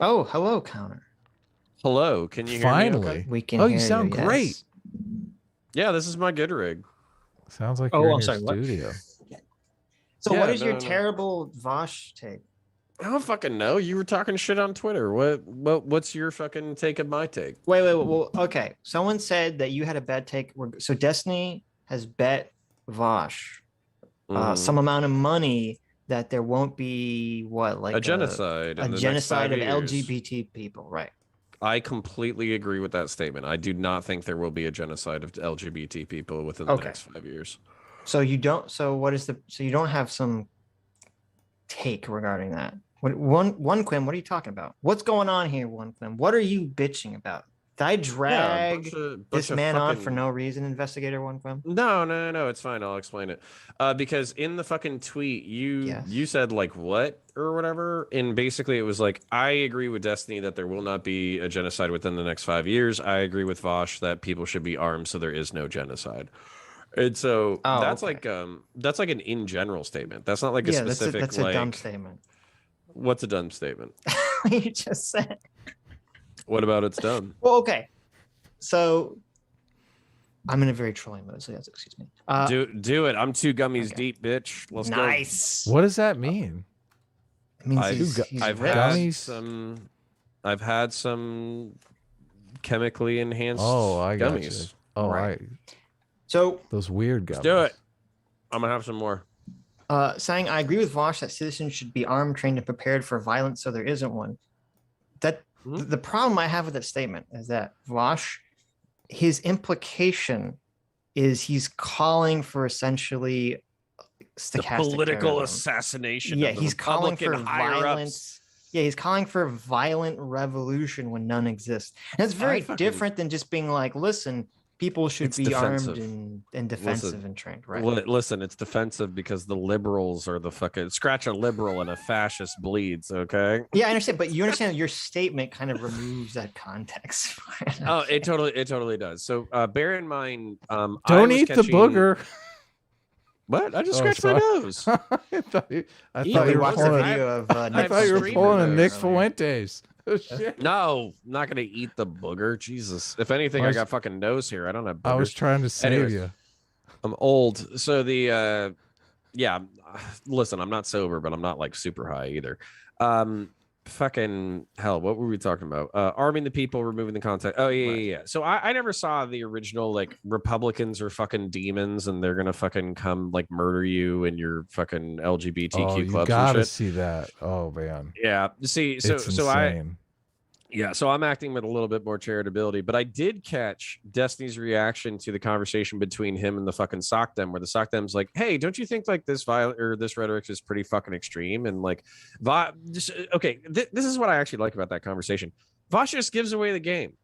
Oh, hello, Counter. Hello, can you hear me okay? Finally. We can Oh, hear you you, sound great. yes. Yeah, this is my good rig. Sounds like Oh, you're in I'm your sorry, what? studio. So what Yeah, is your no. terrible Vosh take? I don't fucking know. You were talking shit on Twitter. What's your fucking take of my take? Wait, well, okay. Someone said that you had a bad take. So Destiny has bet Vosh some Hmm. amount of money that there won't be what, A like genocide a in the next genocide five of years. LGBT people, right? I completely agree with that statement. I do not think there will be a genocide of LGBT people within the Okay. next 5 years. So you don't. So what is the? So you don't have some take regarding that. One Quinn, what are you talking about? What's going on here, One Quinn? What are you bitching about? Did I Yeah, a drag bunch this of man on for fucking no reason, Investigator One Quinn? no, it's fine. I'll explain it. Because in the fucking tweet, you Yes. said like what or whatever, and basically it was like I agree with Destiny that there will not be a genocide within the next 5 years. I agree with Vosh that people should be armed, so there is no genocide. And so Oh, okay. that's like an in general statement. That's not like a Yeah, specific that's a dumb like statement. what's a dumb statement. You just said. What about it's dumb? Well, okay. So I'm in a very trolling mode, so yes, excuse me. Do it. I'm 2 gummies Okay. deep, bitch. Let's go. Nice. What does that mean? It means I've, he's I've ripped. had Gummies? some chemically enhanced Oh, I got you. gummies. Oh, Right. So those weird gummies. Let's do it. I'm gonna have some more. saying I agree with Vosh that citizens should be armed, trained, and prepared for violence, so there isn't one. That Mhm. the problem I have with that statement is that Vosh, his implication is he's calling for essentially The stochastic political terrorism. assassination Yeah, of the he's calling for Republican higher-ups. violence. Yeah, he's calling for violent revolution when none exists. And it's very different than just being like, listen, people should It's be armed defensive. and defensive Listen, and trained, right? listen, it's defensive because the liberals are the fucking scratch a liberal and a fascist bleeds. Okay. Yeah, I understand, but you understand that your statement kind of removes that context. Oh, it totally does. So bear in mind, I Don't was eat the catching booger. what? I just Oh, scratched my sorry. nose. I thought you, I Yeah, thought we you were watched the pulling. video of I Nick thought you were screamer pulling a there Nick earlier. Fuentes. Oh, shit. No, I'm not gonna eat the booger. Jesus. If anything, I got fucking nose here. I don't have boogers. I was trying to save Anyways, you. I'm old. So the yeah, listen, I'm not sober, but I'm not like super high either. Fucking hell, what were we talking about? Arming the people, removing the content. Oh yeah. So I never saw the original like Republicans are fucking demons and they're gonna fucking come like murder you and your fucking LGBTQ Oh, you clubs gotta and shit. see that. Oh man, Yeah. See, it's so I insane. yeah, so I'm acting with a little bit more charitability, but I did catch Destiny's reaction to the conversation between him and the fucking Sockdem, where the Sockdem's like, "Hey, don't you think like this violent or this rhetoric is pretty fucking extreme?" And like, okay, this is what I actually like about that conversation. Vosh just gives away the game,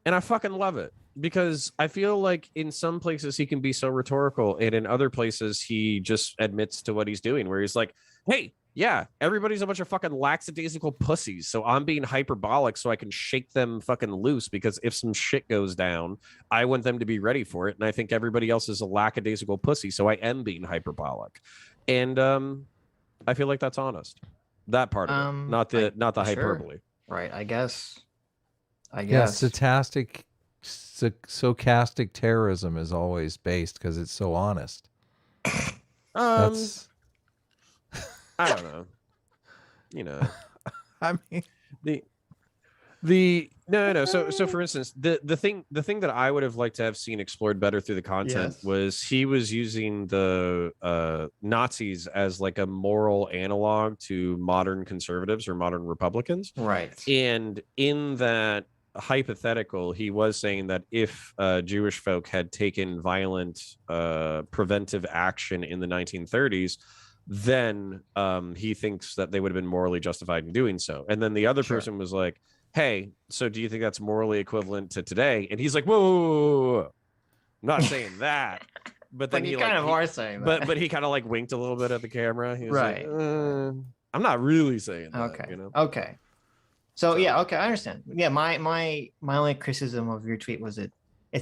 and I fucking love it because I feel like in some places he can be so rhetorical, and in other places he just admits to what he's doing, where he's like, "Hey." Yeah, everybody's a bunch of fucking lackadaisical pussies. So I'm being hyperbolic so I can shake them fucking loose because if some shit goes down, I want them to be ready for it. And I think everybody else is a lackadaisical pussy. So I am being hyperbolic. And I feel like that's honest. That part of it, not the hyperbole. Sure. Right, I guess. Yeah, stochastic terrorism is always based because it's so honest. That's. I don't know. You know, I mean, no. So for instance, the thing that I would have liked to have seen explored better through the content was he was using the Nazis as like a moral analog to modern conservatives or modern Republicans. Right. And in that hypothetical, he was saying that if Jewish folk had taken violent preventive action in the 1930s, then he thinks that they would have been morally justified in doing so. And then the other person was like, hey, so do you think that's morally equivalent to today? And he's like, whoa. I'm not saying that. But then he kind of are saying that. But he kind of like winked a little bit at the camera. He was right. Like, I'm not really saying that. Okay. You know? Okay. So yeah, okay, I understand. Yeah, my only criticism of your tweet was it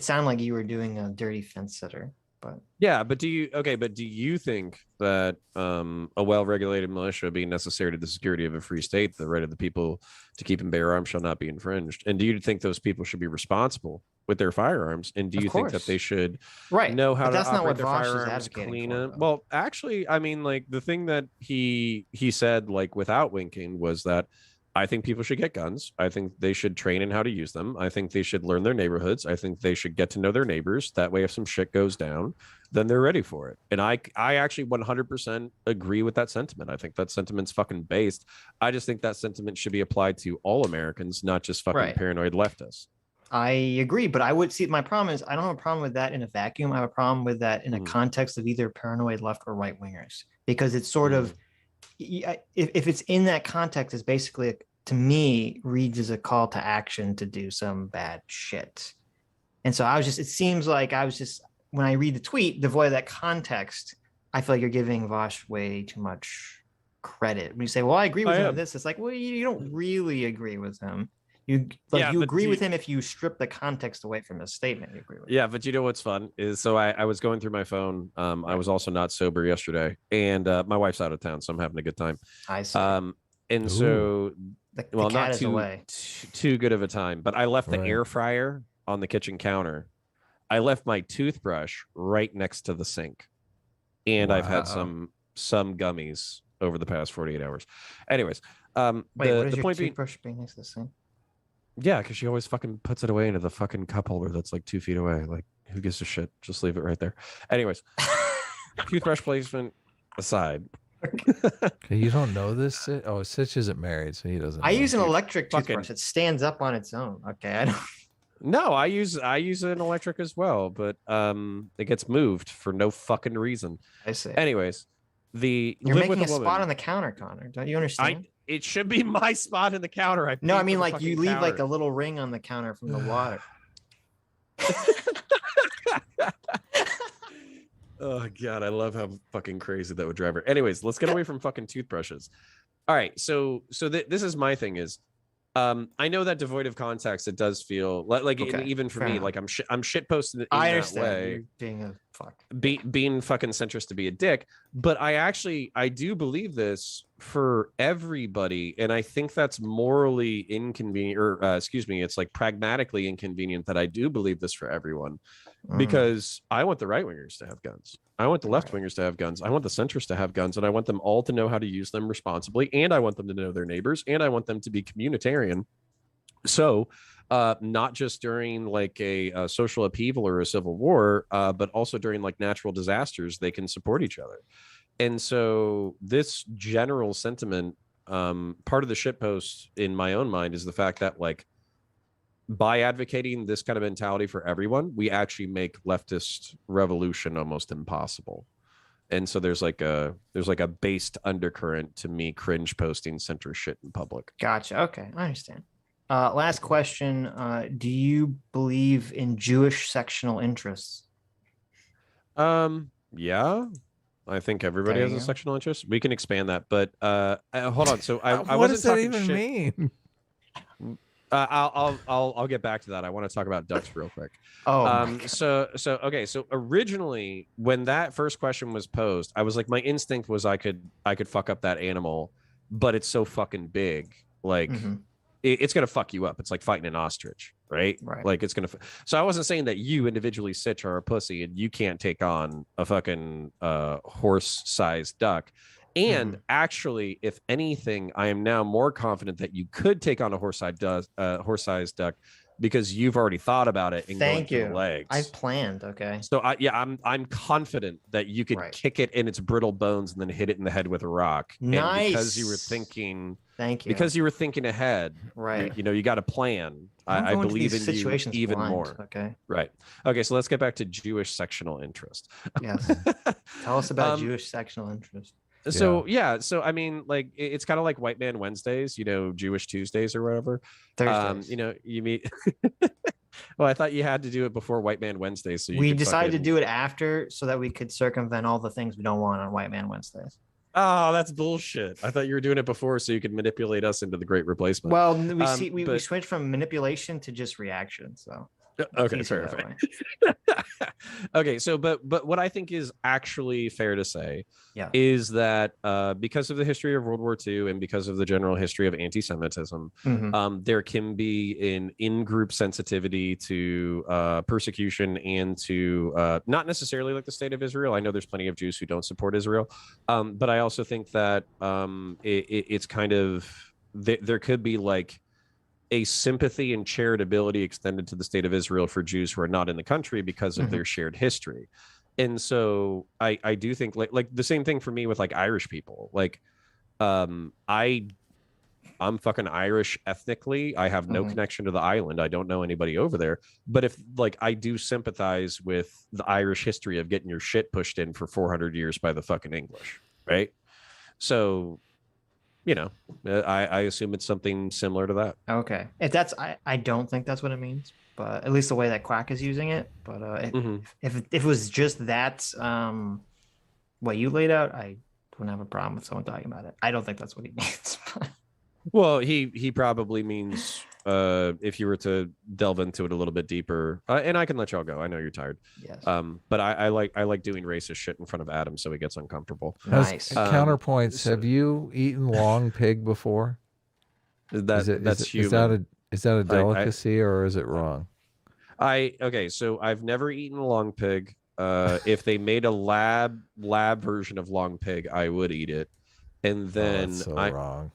sounded like you were doing a dirty fence sitter. But yeah, but do you think that a well-regulated militia being necessary to the security of a free state, the right of the people to keep and bear arms shall not be infringed? And do you think those people should be responsible with their firearms? And do of you think that course, they should right. know how But to that's not operate what their Vosh is firearms, advocating clean for, them? though. Well, actually, I mean, like the thing that he said, like without winking, was that I think people should get guns. I think they should train in how to use them. I think they should learn their neighborhoods. I think they should get to know their neighbors. That way, if some shit goes down, then they're ready for it. And I actually 100% agree with that sentiment. I think that sentiment's fucking based. I just think that sentiment should be applied to all Americans, not just fucking Right. paranoid leftists. I agree, but I would see my problem is I don't have a problem with that in a vacuum. I have a problem with that in a context of either paranoid left or right wingers, because it's sort of, if it's in that context, it's basically, to me, reads as a call to action to do some bad shit. And so it seems like when I read the tweet, devoid of that context, I feel like you're giving Vosh way too much credit. When you say, well, I agree with him on this, it's like, well, you don't really agree with him. You agree with him if you strip the context away from his statement. You agree with him. But you know what's fun is, so I was going through my phone. I was also not sober yesterday, and my wife's out of town, so I'm having a good time. I see. And so, the well, cat not is away. too good of a time, but I left the air fryer on the kitchen counter. I left my toothbrush right next to the sink, and I've had some gummies over the past 48 hours. Anyways, Wait, what is the your point toothbrush being next to the sink? Yeah, because she always fucking puts it away into the fucking cup holder that's like 2 feet away. Like, who gives a shit? Just leave it right there. Anyways, toothbrush placement aside. Okay, you don't know this? Oh, Sitch isn't married, so he doesn't. I use an know. electric toothbrush. It stands up on its own. Okay, I don't. No, I use an electric as well, but it gets moved for no fucking reason. I see. Anyways, you're making a spot on the counter, Connor. Don't you understand? It should be my spot in the counter. No, I mean, like, you leave like a little ring on the counter from the water. Oh god, I love how fucking crazy that would drive her. Anyways, let's get away from fucking toothbrushes. All right, so this is my thing is, I know that devoid of context, it does feel like even for me, enough. Like I'm shit posting in I that understand. way. You're being a fuck. Being fucking centrist to be a dick, but I do believe this for everybody, and I think that's morally inconvenient, or it's like pragmatically inconvenient that I do believe this for everyone, because I want the right wingers to have guns, I want the left wingers to have guns, I want the centrists to have guns, and I want them all to know how to use them responsibly, and I want them to know their neighbors, and I want them to be communitarian. So not just during like a social upheaval or a civil war, but also during like natural disasters, they can support each other. And so this general sentiment, part of the shitpost in my own mind is the fact that, like, by advocating this kind of mentality for everyone, we actually make leftist revolution almost impossible. And so there's like a based undercurrent to me cringe posting center shit in public. Gotcha. Okay, I understand. Last question. Do you believe in Jewish sectional interests? Yeah, I think everybody has a sectional interest. We can expand that, but hold on. So I what wasn't does that talking even shit. mean? I'll get back to that. I want to talk about ducks real quick. So originally when that first question was posed, I was like, my instinct was I could fuck up that animal, but it's so fucking big, like it's gonna fuck you up. It's like fighting an ostrich, right? Like it's gonna. So I wasn't saying that you individually, Sitch, are a pussy and you can't take on a fucking horse-sized duck. And actually, if anything, I am now more confident that you could take on a horse-sized duck, because you've already thought about it and going through the legs. I've planned. Okay. So I'm confident that you could kick it in its brittle bones and then hit it in the head with a rock. Nice. And because you were thinking. Thank you. Because you were thinking ahead. Right. You got a plan. I believe in you even more. Okay. Right. Okay. So let's get back to Jewish sectional interest. Yes. Tell us about Jewish sectional interest. So so I mean, like, it's kind of like White Man Wednesdays, Jewish Tuesdays or whatever. Thursdays. You meet. Well, I thought you had to do it before White Man Wednesdays. So we decided to do it after so that we could circumvent all the things we don't want on White Man Wednesdays. Oh, that's bullshit. I thought you were doing it before so you could manipulate us into the Great Replacement. Well, we switched from manipulation to just reaction. So Okay, fair. Okay, so but what I think is actually fair to say is that because of the history of World War II and because of the general history of anti-Semitism, there can be an in-group sensitivity to persecution and to not necessarily like the state of Israel. I know there's plenty of Jews who don't support Israel, but I also think that it's kind of there could be like a sympathy and charitability extended to the state of Israel for Jews who are not in the country because of their shared history. And so I do think like the same thing for me with like Irish people. Like I'm fucking Irish ethnically. I have no connection to the island. I don't know anybody over there. But if like I do sympathize with the Irish history of getting your shit pushed in for 400 years by the fucking English, right? So you know, I assume it's something similar to that. Okay. If that's, I don't think that's what it means, but at least the way that Quack is using it. But if it was just that, what you laid out, I wouldn't have a problem with someone talking about it. I don't think that's what he means. Well, he probably means if you were to delve into it a little bit deeper, and I can let y'all go. I know you're tired. Yes. But I like doing racist shit in front of Adam so he gets uncomfortable. Nice. Counterpoints. Have you eaten long pig before? That's human. Is that a delicacy or is it wrong? Okay, so I've never eaten long pig. If they made a lab version of long pig, I would eat it. And then wrong.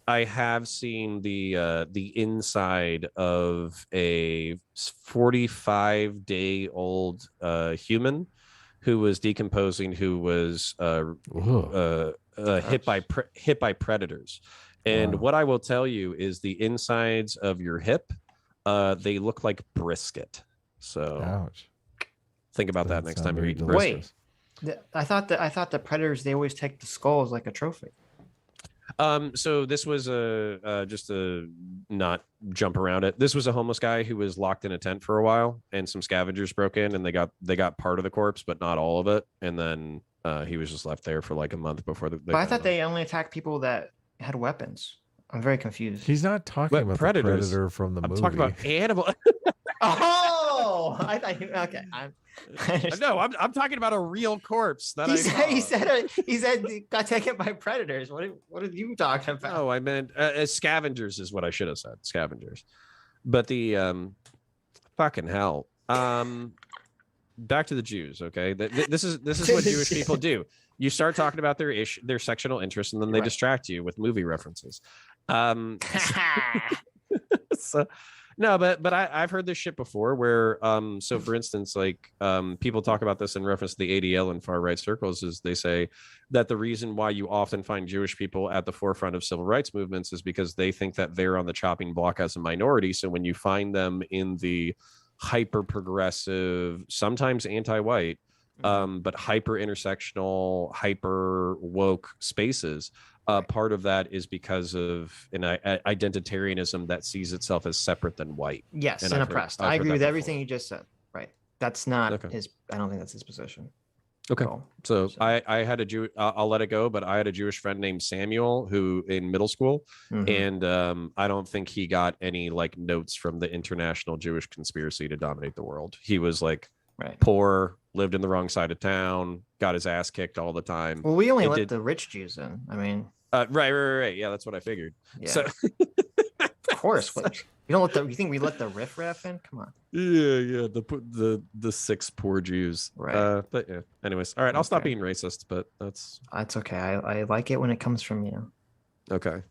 I have seen the inside of a 45-day-old human who was decomposing, who was hit by predators. And what I will tell you is the insides of your hip, they look like brisket. So ouch. Think about that next time you're eating brisket. Wait, I thought the predators, they always take the skull as like a trophy. So this was just to not jump around it. This was a homeless guy who was locked in a tent for a while, and some scavengers broke in and they got part of the corpse, but not all of it. And then he was just left there for like a month before But I thought they only attacked people that had weapons. I'm very confused. He's not talking about predators. The predator from the movie. I'm talking about animal. Oh, I thought okay. No, I'm talking about a real corpse. That he said got taken by predators. What are you talking about? Oh, I meant scavengers is what I should have said. Scavengers, but the fucking hell. Back to the Jews. Okay, this is what Jewish people do. You start talking about their sectional interests, and then they distract you with movie references. So. No, but I've heard this shit before where, so for instance, like people talk about this in reference to the ADL in far right circles is they say that the reason why you often find Jewish people at the forefront of civil rights movements is because they think that they're on the chopping block as a minority. So when you find them in the hyper progressive, sometimes anti-white, but hyper intersectional, hyper woke spaces, part of that is because of an identitarianism that sees itself as separate than white. Yes, and oppressed. I agree with everything you just said. Right. That's not his. I don't think that's his position. Okay. So I had a Jew. I'll let it go. But I had a Jewish friend named Samuel who in middle school, and I don't think he got any like notes from the international Jewish conspiracy to dominate the world. He was like poor, lived in the wrong side of town, got his ass kicked all the time. Well, we only let the rich Jews in. I mean. Right. Yeah, that's what I figured. Yeah. So, of course. What, you don't let you think we let the riffraff in? Come on. Yeah. The six poor Jews. Right. But yeah. Anyways, all right. I'll stop being racist, but that's okay. I like it when it comes from you. Okay.